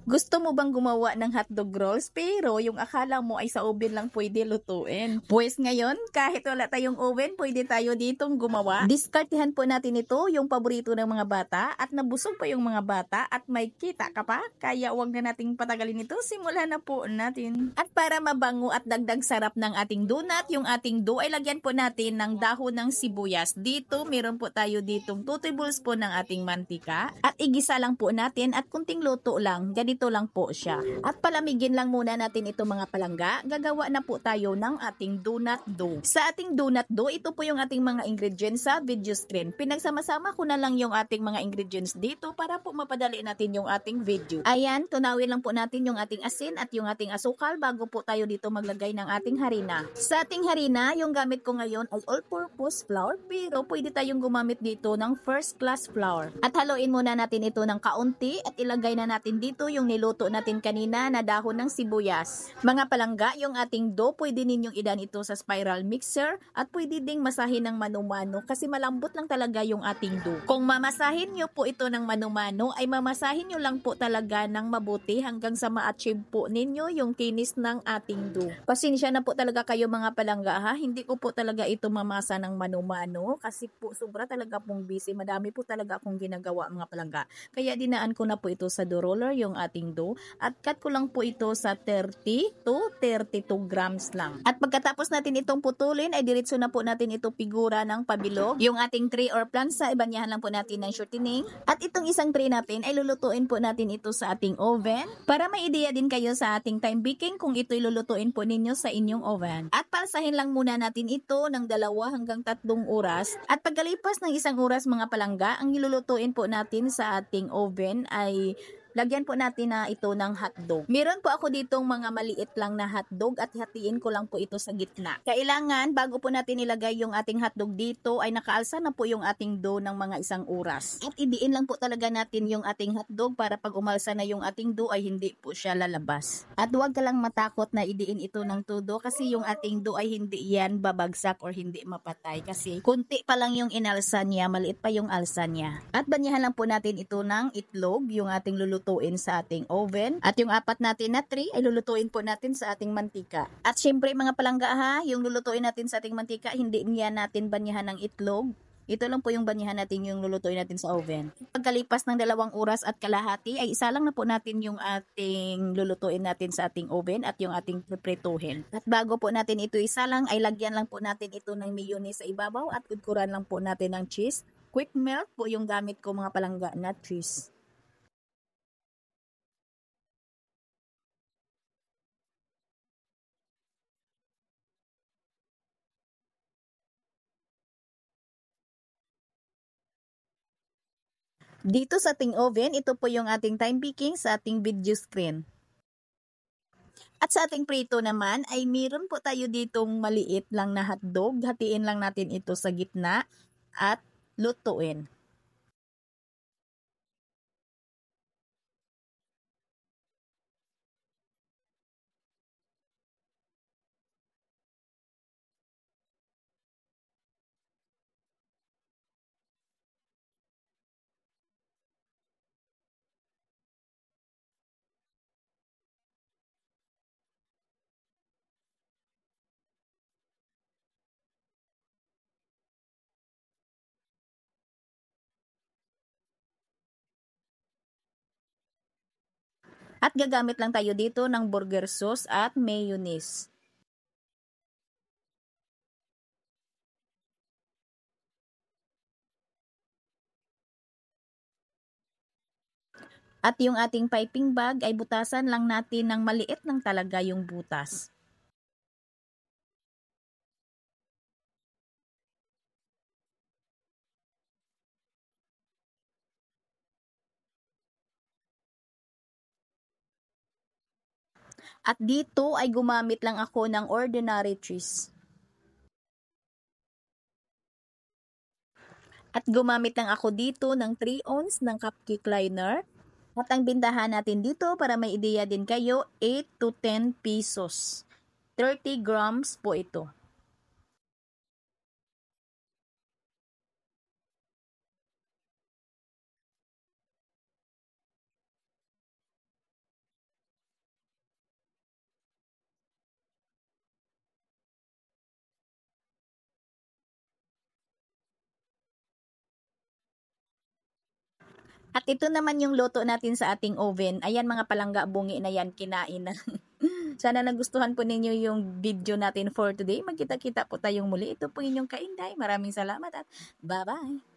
Gusto mo bang gumawa ng hotdog rolls pero yung akala mo ay sa oven lang pwede lutuin? Pues ngayon, kahit wala tayong oven, pwede tayo ditong gumawa. Diskartehan po natin ito, yung paborito ng mga bata at nabusog pa yung mga bata at may kita ka pa. Kaya wag na nating patagalin ito, simulan na po natin. At para mabango at dagdag sarap ng ating donut, yung ating dough ay lagyan po natin ng dahon ng sibuyas. Dito, meron po tayo ditong 2 tablespoon ng ating mantika at igisa lang po natin at kunting luto lang. Ganito lang po siya. At palamigin lang muna natin ito mga palangga. Gagawa na po tayo ng ating donut dough. Sa ating donut dough, ito po yung ating mga ingredients sa video screen. Pinagsama-sama ko na lang yung ating mga ingredients dito para po mapadali natin yung ating video. Ayan, tunawin lang po natin yung ating asin at yung ating asukal bago po tayo dito maglagay ng ating harina. Sa ating harina, yung gamit ko ngayon ay all-purpose flour pero pwede tayong gumamit dito ng first class flour. At haluin muna natin ito ng kaunti at ilagay na natin dito yung niluto natin kanina na dahon ng sibuyas. Mga palangga, yung ating dough, pwede ninyong idan ito sa spiral mixer at pwede ding masahin ng mano-mano kasi malambot lang talaga yung ating dough. Kung mamasahin nyo po ito ng mano-mano, ay mamasahin nyo lang po talaga ng mabuti hanggang sa ma-achieve po ninyo yung kinis ng ating dough. Pasensya na po talaga kayo mga palangga ha, hindi ko po talaga ito mamasa ng mano-mano kasi po sobra talaga pong busy. Madami po talaga akong ginagawa mga palangga. Kaya dinaan ko na po ito sa dough roller yung ating dough at cut ko lang po ito sa 30 to 32 grams lang. At pagkatapos natin itong putulin ay diretso na po natin ito figura ng pabilog. Yung ating tray or plansa, ibanyahan lang po natin ng shortening. At itong isang tray natin ay lulutuin po natin ito sa ating oven para may ideya din kayo sa ating time baking kung ito'y lulutuin po ninyo sa inyong oven. At palsahin lang muna natin ito ng 2 hanggang 3 oras. At pagkalipas ng 1 oras mga palangga, ang ilulutuin po natin sa ating oven ay lagyan po natin na ito ng hotdog. Meron po ako ditong mga maliit lang na hotdog at hatiin ko lang po ito sa gitna. Kailangan, bago po natin ilagay yung ating hotdog dito, ay nakaalsa na po yung ating dough ng mga 1 oras. At idiin lang po talaga natin yung ating hotdog para pag umalsa na yung ating dough ay hindi po siya lalabas. At huwag ka lang matakot na idiin ito ng todo kasi yung ating dough ay hindi yan babagsak or hindi mapatay kasi kunti pa lang yung inalsa niya, maliit pa yung alsa niya. At banyahan lang po natin ito ng itlog, yung ating lulutuin sa ating oven. At yung 4 natin na tray ay lulutuin po natin sa ating mantika. At syempre mga palangga ha, yung lulutuin natin sa ating mantika, hindi niya natin banyahan ng itlog. Ito lang po yung banyahan natin yung lulutuin natin sa oven. Pagkalipas ng 2 oras at kalahati ay isa lang na po natin yung ating lulutuin natin sa ating oven at yung ating preprituhin. At bago po natin ito isa lang ay lagyan lang po natin ito ng mayonnaise sa ibabaw at kudkuran lang po natin ng cheese. Quick melt po yung gamit ko mga palangga na cheese. Dito sa ating oven, ito po yung ating time baking sa ating video screen. At sa ating prito naman ay meron po tayo ditong maliit lang na hotdog. Hatiin lang natin ito sa gitna at lutuin. At gagamit lang tayo dito ng burger sauce at mayonnaise. At yung ating piping bag ay butasan lang natin ng maliit lang talaga yung butas. At dito ay gumamit lang ako ng ordinary cheese. At gumamit lang ako dito ng 3 ounce ng cupcake liner. At ang bintahan natin dito para may ideya din kayo, 8 to 10 pesos. 30 grams po ito. At ito naman yung luto natin sa ating oven. Ayan mga palangga bungi na yan, kinain na. Sana nagustuhan po ninyo yung video natin for today. Magkita-kita po tayong muli. Ito po inyong Kainday. Maraming salamat at bye-bye.